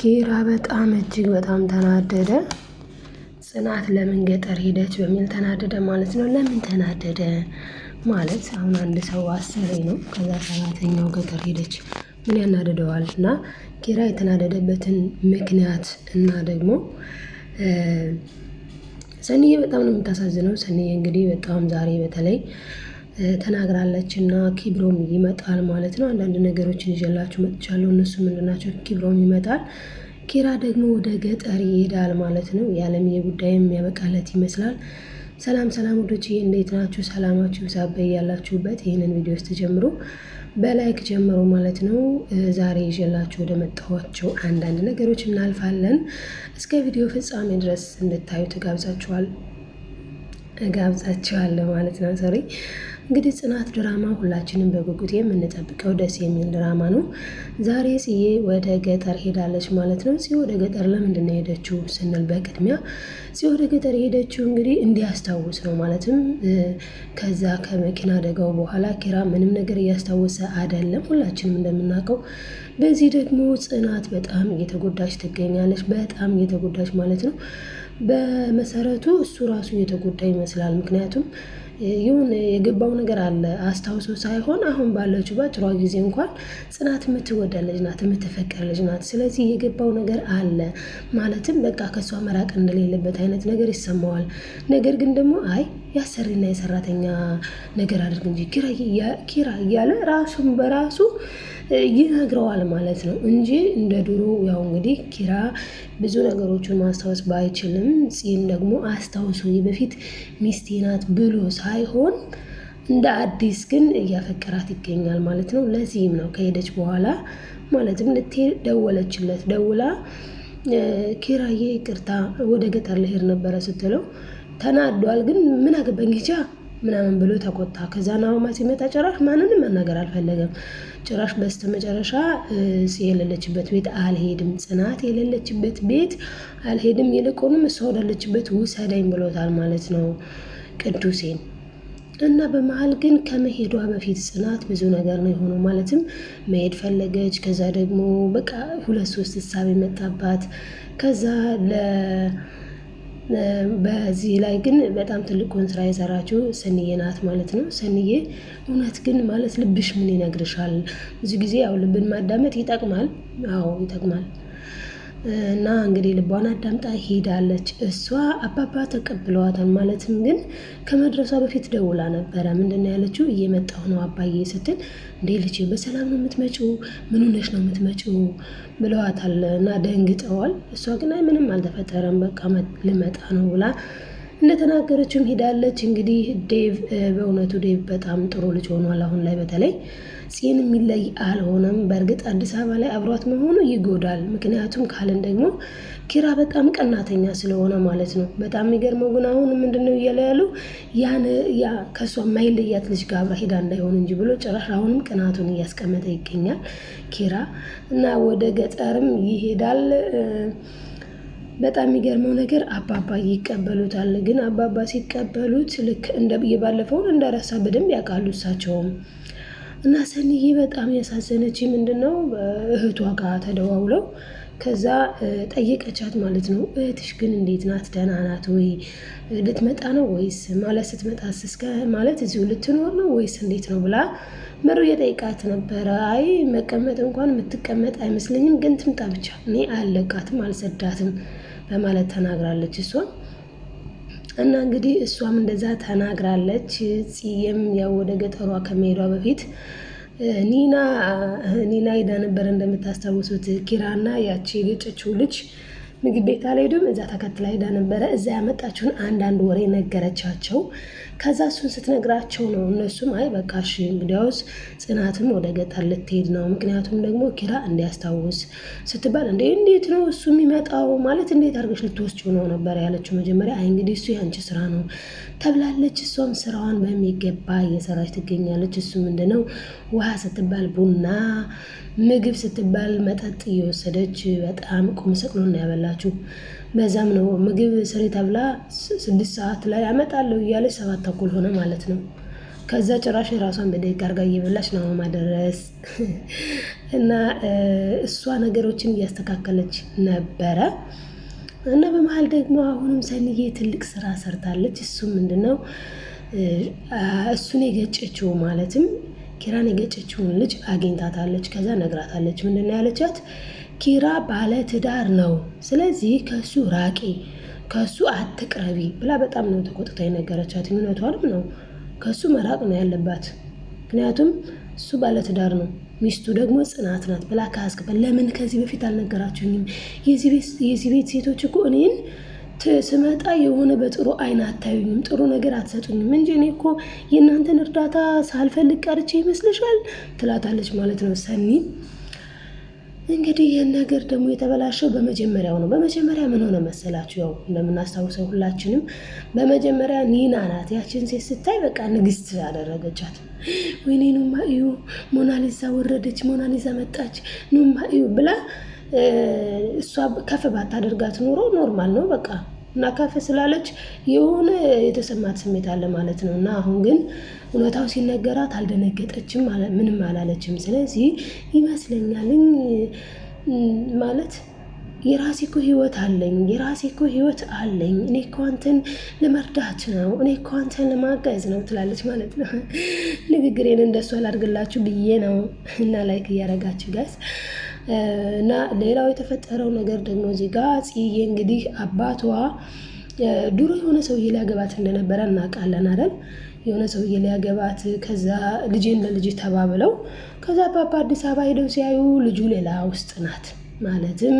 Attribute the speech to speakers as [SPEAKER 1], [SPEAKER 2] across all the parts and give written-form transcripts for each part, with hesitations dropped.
[SPEAKER 1] ኪራ በጣም እጅግ በጣም ተናደደ። ጽናት ለምን ገጠር ሄደች በሚል ተናደደ ማለት ነው። ለምን ተናደደ ማለት አሁን አንድ ሰው አሰሪ ነው። ከዛ ሰራተኛው ገጠር ሄደች ምን ያናደደዋል? እና ኪራ የተናደደበትን ምክንያት እና ደግሞ ሰኒዬ በጣም ነው የምታሳዝነው። ሰኒዬ እንግዲህ በጣም ዛሬ በተለይ ተናግራለች እና ኪብሮም ይመጣል ማለት ነው። አንዳንድ ነገሮችን ይዤላችሁ መጥቻለሁ። እነሱ ምንድን ናቸው? ኪብሮም ይመጣል፣ ኪራ ደግሞ ወደ ገጠር ይሄዳል ማለት ነው። የዓለምዬ ጉዳይም ያበቃለት ይመስላል። ሰላም ሰላም ውዶችዬ፣ እንዴት ናችሁ? ሰላማችሁ ይብዛበት ያላችሁበት። ይህንን ቪዲዮ ውስጥ ጀምሮ በላይክ ጀምሮ ማለት ነው። ዛሬ ይዤላችሁ ወደ መጣኋቸው አንዳንድ ነገሮች እናልፋለን። እስከ ቪዲዮ ፍጻሜ ድረስ እንድታዩ እጋብዛችኋለሁ ማለት ነው። ሶሪ እንግዲህ ጽናት ድራማ ሁላችንም በጉጉት የምንጠብቀው ደስ የሚል ድራማ ነው። ዛሬ ጽዬ ወደ ገጠር ሄዳለች ማለት ነው። ጽዬ ወደ ገጠር ለምንድን ነው የሄደችው ስንል በቅድሚያ ጽዬ ወደ ገጠር የሄደችው እንግዲህ እንዲያስታውስ ነው። ማለትም ከዛ ከመኪና አደጋው በኋላ ኪራ ምንም ነገር እያስታወሰ አይደለም፣ ሁላችንም እንደምናውቀው። በዚህ ደግሞ ጽናት በጣም እየተጎዳች ትገኛለች። በጣም እየተጎዳች ማለት ነው። በመሰረቱ እሱ ራሱ እየተጎዳ ይመስላል። ምክንያቱም ይሁን የገባው ነገር አለ አስታውሶ ሳይሆን አሁን ባለችው በጥሩ ጊዜ እንኳን ጽናት የምትወደድ ልጅ ናት፣ የምትፈቀር ልጅ ናት። ስለዚህ የገባው ነገር አለ ማለትም በቃ ከሷ መራቅ እንደሌለበት አይነት ነገር ይሰማዋል። ነገር ግን ደግሞ አይ ያሰሪና የሰራተኛ ነገር አድርግ እንጂ ኪራ እያለ ራሱን በራሱ ይነግረዋል ማለት ነው እንጂ እንደ ድሮ ያው እንግዲህ ኪራ ብዙ ነገሮችን ማስታወስ ባይችልም ጽን ደግሞ አስታውሶ የበፊት ሚስቴ ናት ብሎ ሳይሆን እንደ አዲስ ግን እያፈቀራት ይገኛል ማለት ነው። ለዚህም ነው ከሄደች በኋላ ማለትም ልትሄድ ደወለችለት። ደውላ ኪራዬ ይቅርታ ወደ ገጠር ልሄድ ነበረ ስትለው ተናዷል። ግን ምን አገባኝ ሂጃ ምናምን ብሎ ተቆጣ። ከዛ ናሆማ ሲመጣ ጭራሽ ማንንም መናገር አልፈለገም። ጭራሽ በስተመጨረሻ የሌለችበት ቤት አልሄድም፣ ጽናት የሌለችበት ቤት አልሄድም፣ ይልቁንም እሷ ወዳለችበት ውሰደኝ ብሎታል ማለት ነው ቅዱሴን። እና በመሀል ግን ከመሄዷ በፊት ጽናት ብዙ ነገር ነው የሆነው። ማለትም መሄድ ፈለገች። ከዛ ደግሞ በቃ 2-3 ሀሳብ የመጣባት ከዛ በዚህ ላይ ግን በጣም ትልቁን ስራ የሰራችው ሰኒዬ ናት ማለት ነው። ሰኒዬ እውነት ግን ማለት ልብሽ ምን ይነግርሻል? ብዙ ጊዜ ያው ልብን ማዳመጥ ይጠቅማል። አዎ ይጠቅማል። እና እንግዲህ ልቧን አዳምጣ ሄዳለች። እሷ አባባ ተቀብለዋታል። ማለትም ግን ከመድረሷ በፊት ደውላ ነበረ። ምንድነው ያለችው? እየመጣሁ ነው አባዬ ስትል እንዴ ልጄ በሰላም ነው የምትመጪው? ምን ሆነሽ ነው የምትመጪው ብለዋታል። እና ደንግጠዋል። እሷ ግን አይ ምንም አልተፈጠረም በቃ ልመጣ ነው ብላ እንደተናገረችውም ሄዳለች። እንግዲህ ዴቭ በእውነቱ ዴቭ በጣም ጥሩ ልጅ ሆኗል። አሁን ላይ በተለይ ጽን የሚለይ አልሆነም። በእርግጥ አዲስ አበባ ላይ አብሯት መሆኑ ይጎዳል። ምክንያቱም ካልን ደግሞ ኪራ በጣም ቀናተኛ ስለሆነ ማለት ነው። በጣም የሚገርመው ግን አሁን ምንድነው እያለ ያለው ያ ከእሷ ማይለያት ልጅ ጋር አብራ ሄዳ እንዳይሆን እንጂ ብሎ ጭራሽ አሁንም ቅናቱን እያስቀመጠ ይገኛል ኪራ እና ወደ ገጠርም ይሄዳል። በጣም የሚገርመው ነገር አባባ ይቀበሉታል። ግን አባባ ሲቀበሉት ልክ ባለፈውን እንደረሳ በደንብ ያውቃሉ እሳቸውም። እና ሰኒዬ በጣም ያሳዘነች ምንድነው እህቷ ጋር ተደዋውለው ከዛ ጠየቀቻት ማለት ነው። እህትሽ ግን እንዴት ናት? ደህና ናት ወይ? ልትመጣ ነው ወይስ ማለት ስትመጣስ እስከ ማለት እዚሁ ልትኖር ነው ወይስ እንዴት ነው ብላ ምሩ እየጠየቃት ነበረ። አይ መቀመጥ እንኳን የምትቀመጥ አይመስለኝም፣ ግን ትምጣ ብቻ እኔ አልለቃትም አልሰዳትም በማለት ተናግራለች እሷ። እና እንግዲህ እሷም እንደዛ ተናግራለች። ጽዬም ያው ወደ ገጠሯ ከመሄዷ በፊት ኒና ሄዳ ነበር እንደምታስታውሱት። ኪራና ያቺ የገጨችው ልጅ ምግብ ቤት አልሄዱም፣ እዛ ተከትላ ሄዳ ነበረ። እዛ ያመጣችውን አንዳንድ ወሬ ነገረቻቸው። ከዛ እሱን ስትነግራቸው ነው እነሱም አይ በቃ እሺ እንግዲያውስ ጽናትም ወደ ገጠር ልትሄድ ነው፣ ምክንያቱም ደግሞ ኪራ እንዲያስታውስ ስትባል እንዴት ነው እሱ የሚመጣው ማለት እንዴት አድርገሽ ልትወስጂው ነው ነበር ያለችው መጀመሪያ። አይ እንግዲህ እሱ ያንቺ ስራ ነው ተብላለች። እሷም ስራዋን በሚገባ እየሰራች ትገኛለች። እሱ ምንድነው ውሃ ስትባል ቡና፣ ምግብ ስትባል መጠጥ እየወሰደች በጣም ቁም ስቅሎን ነው ያበላችሁ። በዛም ነው ምግብ ስሪ ተብላ 6 ሰዓት ላይ አመጣለሁ እያለች 7 ተኩል ሆነ ማለት ነው። ከዛ ጭራሽ ራሷን በደግ አድርጋ እየበላች ነው ማድረስ እና እሷ ነገሮችን እያስተካከለች ነበረ። እና በመሀል ደግሞ አሁንም ሰኒዬ ትልቅ ስራ ሰርታለች። እሱም ምንድነው እሱን የገጨችው ማለትም ኪራን የገጨችውን ልጅ አግኝታታለች። ከዛ ነግራታለች። ምንድነው ያለቻት? ኪራ ባለ ትዳር ነው፣ ስለዚህ ከሱ ራቂ፣ ከሱ አትቅረቢ ብላ በጣም ነው ተቆጥታ የነገረቻት። እውነቷንም ነው፣ ከሱ መራቅ ነው ያለባት። ምክንያቱም እሱ ባለ ትዳር ነው፣ ሚስቱ ደግሞ ጽናት ናት ብላ ካስከበል። ለምን ከዚህ በፊት አልነገራችሁኝም? የዚህ ቤት ሴቶች እኮ እኔን ስመጣ የሆነ በጥሩ አይን አታዩኝም፣ ጥሩ ነገር አትሰጡኝም እንጂ እኔ እኮ የእናንተን እርዳታ ሳልፈልግ ቀርቼ ይመስልሻል? ትላታለች ማለት ነው ሰኒ። እንግዲህ ይህን ነገር ደግሞ የተበላሸው በመጀመሪያው ነው። በመጀመሪያ ምን ሆነ መሰላችሁ? ያው እንደምናስታውሰው ሁላችንም በመጀመሪያ ኒና ናት ያችን ሴት ስታይ በቃ ንግስት አደረገቻት። ወይኔ ኑማ እዩ፣ ሞናሊዛ ወረደች፣ ሞናሊዛ መጣች፣ ኑማ እዩ ብላ እሷ ከፍ ባታደርጋት ኖሮ ኖርማል ነው በቃ። እና ከፍ ስላለች የሆነ የተሰማት ስሜት አለ ማለት ነው። እና አሁን ግን እውነታው ሲነገራት አልደነገጠችም፣ ምንም አላለችም። ስለዚህ ይመስለኛል ማለት የራሴ እኮ ህይወት አለኝ፣ የራሴ እኮ ህይወት አለኝ፣ እኔ እኮ አንተን ለመርዳት ነው፣ እኔ እኮ አንተን ለማገዝ ነው ትላለች ማለት ነው። ንግግሬን እንደሷ ላድርግላችሁ ብዬ ነው። እና ላይክ እያደረጋችሁ ጋይስ። እና ሌላው የተፈጠረው ነገር ደግሞ እዚህ ጋር ጽዬ እንግዲህ አባቷ ድሮ የሆነ ሰውዬ ሊያገባት እንደነበረ እናውቃለን አይደል? የሆነ ሰውዬ ሊያገባት፣ ከዛ ልጄን ለልጅ ተባብለው፣ ከዛ አባባ አዲስ አበባ ሄደው ሲያዩ ልጁ ሌላ ውስጥ ናት። ማለትም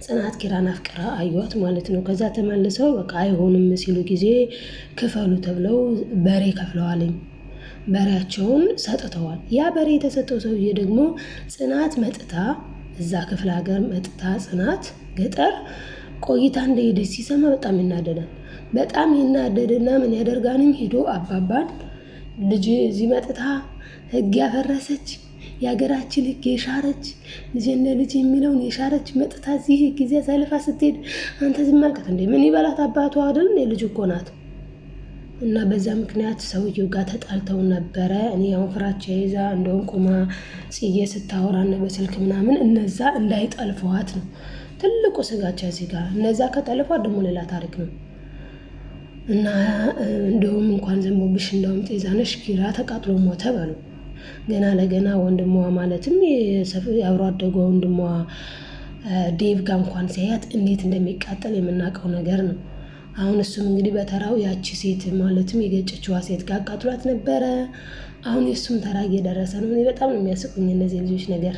[SPEAKER 1] ጽናት ኪራን አፍቅራ አዩት ማለት ነው። ከዛ ተመልሰው በቃ አይሆንም ሲሉ ጊዜ ክፈሉ ተብለው በሬ ከፍለዋልኝ። በሬያቸውን ሰጥተዋል። ያ በሬ የተሰጠው ሰውዬ ደግሞ ጽናት መጥታ እዛ ክፍለ ሀገር መጥታ ጽናት ገጠር ቆይታ እንደሄደች ሲሰማ በጣም ይናደዳል። በጣም ይናደድና ምን ያደርጋንኝ ሄዶ አባባን ልጅ እዚህ መጥታ ህግ ያፈረሰች የሀገራችን ህግ የሻረች ልጅና ልጅ የሚለውን የሻረች መጥታ እዚህ ጊዜ ሳልፋ ስትሄድ አንተ ዝም አልከት እንዴ? ምን ይበላት አባቷ አይደል? ልጅ እኮ ናት። እና በዛ ምክንያት ሰውየው ጋር ተጣልተው ነበረ። እኔ አሁን ፍራቻ ይዛ እንደውም ቁማ ጽዬ ስታወራና በስልክ ምናምን እነዛ እንዳይጠልፈዋት ነው ትልቁ ስጋቻ እዚህ ጋር። እነዛ ከጠልፏት ደግሞ ሌላ ታሪክ ነው። እና እንደውም እንኳን ዘንቦብሽ እንደውም ጤዛነሽ ኪራ ተቃጥሎ ሞተ በሉ። ገና ለገና ወንድሟ ማለትም የአብሮ አደጓ ወንድሟ ዴቭ ጋር እንኳን ሲያያት እንዴት እንደሚቃጠል የምናውቀው ነገር ነው። አሁን እሱም እንግዲህ በተራው ያቺ ሴት ማለትም የገጨችዋ ሴት ጋር አቃጥሏት ነበረ። አሁን የእሱም ተራ እየደረሰ ነው። እኔ በጣም ነው የሚያስቁኝ እነዚህ ልጆች ነገር።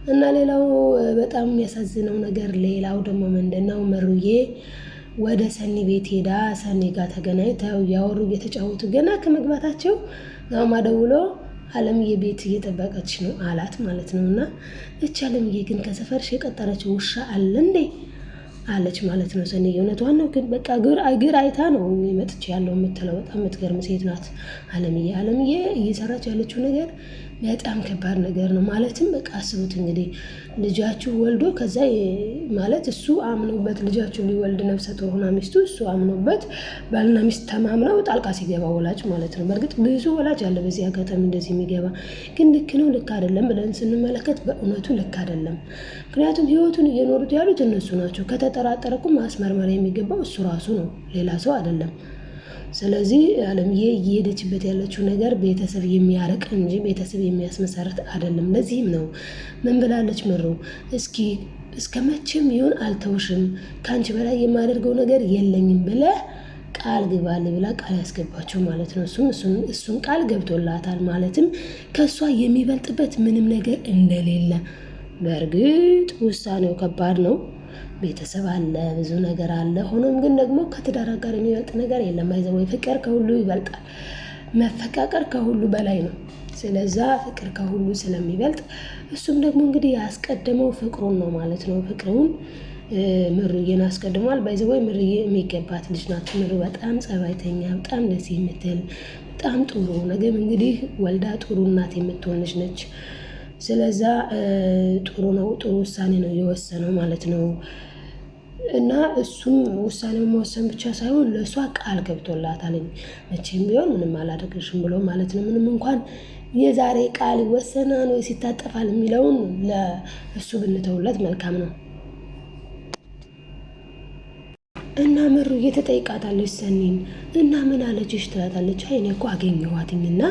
[SPEAKER 1] እና ሌላው በጣም የሚያሳዝነው ነገር ሌላው ደግሞ ምንድነው ምሩዬ ወደ ሰኒ ቤት ሄዳ ሰኒ ጋር ተገናኝተው ያወሩ እየተጫወቱ ገና ከመግባታቸው ጋማ ደውሎ አለምዬ ቤት እየጠበቀች ነው አላት ማለት ነው። እና እች አለምዬ ግን ከሰፈርሽ የቀጠረችው ውሻ አለ እንዴ አለች ማለት ነው። ሰኒ እውነቷን ነው፣ ግን በቃ እግር አይታ ነው መጥቼ ያለው የምትለው። በጣም የምትገርም ሴት ናት አለምዬ እየሰራች ያለችው ነገር በጣም ከባድ ነገር ነው። ማለትም በቃ አስቡት እንግዲህ ልጃችሁ ወልዶ ከዛ ማለት እሱ አምኖበት ልጃችሁ ሊወልድ ነፍሰ ጡር ሆና ሚስቱ እሱ አምኖበት ባልና ሚስት ተማምነው ጣልቃ ሲገባ ወላጅ ማለት ነው። በእርግጥ ብዙ ወላጅ አለ በዚህ አጋጣሚ እንደዚህ የሚገባ፣ ግን ልክ ነው ልክ አይደለም ብለን ስንመለከት በእውነቱ ልክ አይደለም። ምክንያቱም ህይወቱን እየኖሩት ያሉት እነሱ ናቸው። ከተጠራጠረኩ ማስመርመር የሚገባው እሱ ራሱ ነው፣ ሌላ ሰው አይደለም። ስለዚህ አለምዬ እየሄደችበት ያለችው ነገር ቤተሰብ የሚያርቅ እንጂ ቤተሰብ የሚያስመሰረት አይደለም። ለዚህም ነው ምን ብላለች ምሩ፣ እስከ መቼም ይሁን አልተውሽም፣ ከአንቺ በላይ የማደርገው ነገር የለኝም ብለህ ቃል ግባል ብላ ቃል ያስገባቸው ማለት ነው። እሱን ቃል ገብቶላታል። ማለትም ከእሷ የሚበልጥበት ምንም ነገር እንደሌለ። በእርግጥ ውሳኔው ከባድ ነው። ቤተሰብ አለ፣ ብዙ ነገር አለ። ሆኖም ግን ደግሞ ከትዳር ጋር የሚበልጥ ነገር የለም። ወይ ፍቅር ከሁሉ ይበልጣል። መፈቃቀር ከሁሉ በላይ ነው። ስለዛ ፍቅር ከሁሉ ስለሚበልጥ እሱም ደግሞ እንግዲህ ያስቀደመው ፍቅሩን ነው ማለት ነው። ፍቅሩን ምሩዬን አስቀድሟል። ወይ ምሩዬ የሚገባት ልጅ ናት። ምሩ በጣም ጸባይተኛ፣ በጣም ደስ የምትል፣ በጣም ጥሩ ነገም እንግዲህ ወልዳ ጥሩ እናት የምትሆን ልጅ ነች። ስለዛ ጥሩ ነው፣ ጥሩ ውሳኔ ነው የወሰነው ማለት ነው እና እሱም ውሳኔውን መወሰን ብቻ ሳይሆን ለእሷ ቃል ገብቶላታል። መቼም ቢሆን ምንም አላደርግሽም ብሎ ማለት ነው። ምንም እንኳን የዛሬ ቃል ይወሰናል ወይስ ይታጠፋል የሚለውን ለእሱ ብንተውለት መልካም ነው። እና ምሩ እየተጠይቃታለች ሰኒን እና ምን አለችሽ ትላታለች። አይ እኔ እኮ አገኘኋትኝና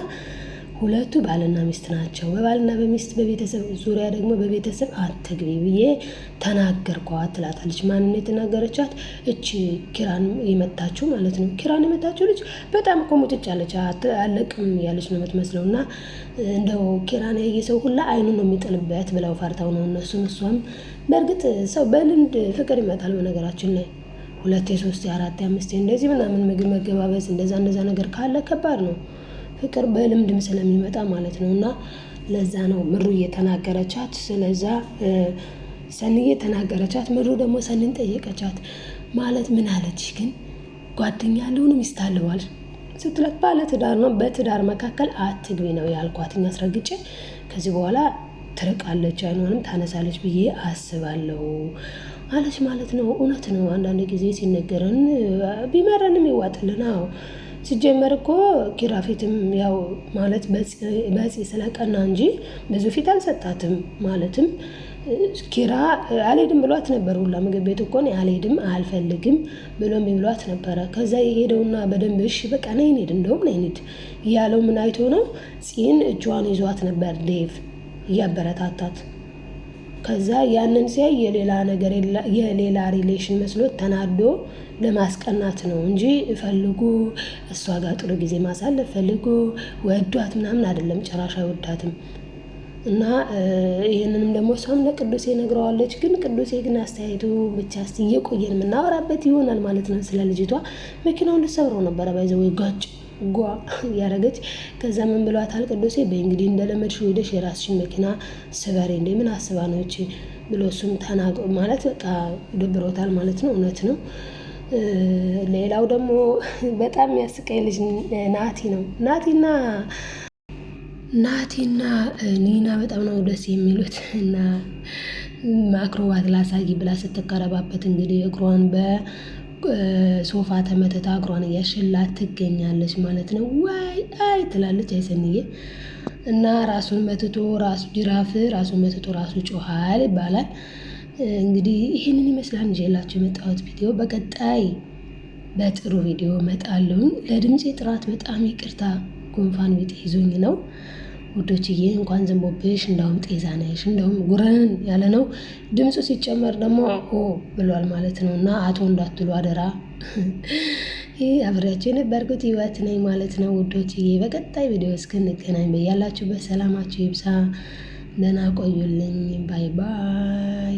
[SPEAKER 1] ሁለቱ ባልና ሚስት ናቸው። በባልና በሚስት በቤተሰብ ዙሪያ ደግሞ በቤተሰብ አትግቢ ብዬ ተናገርኳት ትላታለች። ማንን የተናገረቻት? እቺ ኪራን የመታችው ማለት ነው። ኪራን የመታችው ልጅ በጣም እኮ ሙጭጭ ያለች አለቅም ያለች ነው የምትመስለው። እና እንደው ኪራን ያየ ሰው ሁላ አይኑን ነው የሚጥልበት ብለው ፈርተው ነው እነሱም እሷም። በእርግጥ ሰው በልምድ ፍቅር ይመጣል። በነገራችን ላይ 2 3 4 5 እንደዚህ ምናምን ምግብ መገባበዝ እንደዛ ነገር ካለ ከባድ ነው። ፍቅር በልምድም ስለሚመጣ ማለት ነው። እና ለዛ ነው ምሩ እየተናገረቻት። ስለዛ ሰኒዬ ተናገረቻት። ምሩ ደግሞ ሰኒን ጠየቀቻት። ማለት ምን አለች ግን? ጓደኛ ያለውን ሚስት አለዋል ስትላት ባለትዳር ነው፣ በትዳር መካከል አትግቢ ነው ያልኳት አስረግጬ። ከዚህ በኋላ ትርቃለች፣ አይኗንም ታነሳለች ብዬ አስባለሁ አለች ማለት ነው። እውነት ነው። አንዳንድ ጊዜ ሲነገረን ቢመረንም ይዋጥልን። አዎ ሲጀመር እኮ ኪራ ፊትም ያው ማለት በፂ ስለቀና እንጂ ብዙ ፊት አልሰጣትም። ማለትም ኪራ አልሄድም ብሏት ነበር ሁላ ምግብ ቤት እኮ አልሄድም አልፈልግም ብሎም ብሏት ነበረ። ከዛ የሄደውና በደንብ እሺ በቃ ነይ እንሂድ፣ እንደውም ነይ እንሂድ እያለው ምን አይቶ ነው? ፂን እጇን ይዟት ነበር ዴቭ እያበረታታት። ከዛ ያንን ሲያይ የሌላ ሪሌሽን መስሎት ተናዶ ለማስቀናት ነው እንጂ ፈልጎ እሷ ጋር ጥሩ ጊዜ ማሳለፍ ፈልጎ ወዷት ምናምን አይደለም። ጭራሽ አይወዳትም። እና ይህንንም ደግሞ እሷም ለቅዱሴ ነግረዋለች። ግን ቅዱሴ ግን አስተያየቱ ብቻ እስቲ እየቆየን የምናወራበት ይሆናል ማለት ነው። ስለ ልጅቷ መኪናውን ልትሰብረው ነበረ ባይዘው ጋጭ ጓ እያደረገች። ከዛ ምን ብሏታል ቅዱሴ? በእንግዲህ እንደለመድሽው ሄደሽ የራስሽን መኪና ስበሬ እንደ ምን አስባ ነው እቺ ብሎ እሱም ተናግሮ ማለት በቃ ደብሮታል ማለት ነው። እውነት ነው። ሌላው ደግሞ በጣም የሚያስቀኝ ልጅ ናቲ ነው። ናቲና ኒና በጣም ነው ደስ የሚሉት። እና ማክሮባት ላሳይ ብላ ስትቀረባበት እንግዲህ እግሯን በሶፋ ተመተታ እግሯን እያሸላት ትገኛለች ማለት ነው። ዋይ አይ ትላለች አይሰንዬ። እና ራሱን መትቶ ራሱ ጅራፍ ራሱን መትቶ ራሱ ጮሃል ይባላል። እንግዲህ ይህንን ይመስላል እንጀላችሁ የመጣሁት ቪዲዮ። በቀጣይ በጥሩ ቪዲዮ እመጣለሁ። ለድምፄ ጥራት በጣም ይቅርታ፣ ጉንፋን ቤት ይዞኝ ነው ውዶችዬ። እንኳን ዘንቦብሽ እንዳውም ጤዛ ነሽ፣ እንዳውም ጉረን ያለ ነው ድምፁ ሲጨመር ደግሞ ብሏል ማለት ነው። እና አቶ እንዳትሉ አደራ። ይህ አብሬያቸው የነበርኩት ህይወት ነኝ ማለት ነው ውዶችዬ። በቀጣይ ቪዲዮ እስክንገናኝ በያላችሁበት ሰላማችሁ ይብዛ። ደህና ቆዩልኝ። ባይ ባይ።